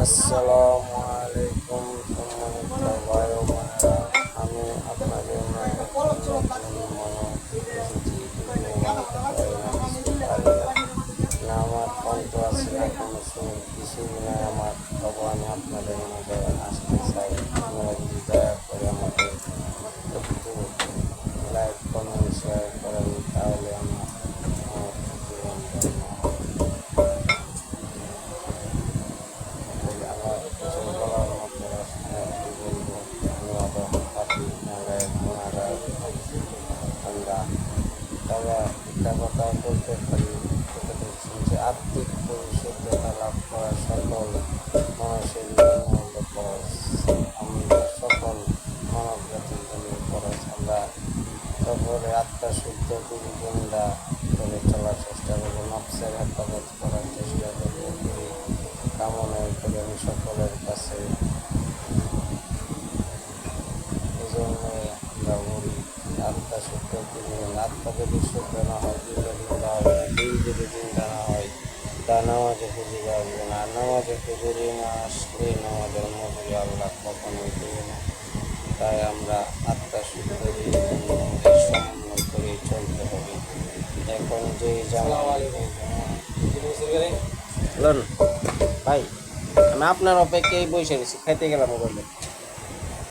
আসসালামু আলাইকুম সম্মানিত ভাই ও বোনেরা, আমি আপনাদের মাঝে নতুন এসেছি। ভিডিও বানাতে পারি না, কিছু পারি না, আমার কণ্ঠ আছে না কোনো সময় কিছু নয় আমার, তবু আমি আপনাদের মাঝে আসতে চাই। আপনারা যদি দয়া করে আমাকে একটু লাইক কমেন্ট শেয়ার করেন তাহলে আমার জীবন ধন্য হবে। আমার কিছু বলার মতো কি বলবো, আমি অত হাঁটি মেলায় ওনারা ঠান্ডা, তবে একটা কথা বলতে পারি, সেটা হচ্ছে যে আর্থিক পরিশুদ্ধতা লাভ করা সকল মানুষের জন্য হলো খরচ। আমাদের সকল মানব জাতির জন্য খরচ। আমরা সকলে আত্মশুদ্ধ গুণা করে চলার চেষ্টা করবো, নফসের হেফাজত করার চেষ্টা করবো, কামনা করে আমি সকলের কাছে এই জন্য আমরা বলি আত্মা শুদ্ধ দিন। আত্মা যদি শুদ্ধ না হয় দিনটা জিন্দা হবে না, দিন যদি জিন্দা না হয় তা নামাজে হুজুরি আসবে না, নামাজে হুজুরি না আসলে নামাজের মজুরি আল্লাহ কখনোই দেবে না। তাই আমরা আত্মা শুদ্ধ দিয়ে আমাদের সমন্বয় করে চলতে হবে। এখন যে বলুন ভাই, আমি আপনার অপেক্ষায় বসে গেছি, খাইতে গেলাম মোবাইলে।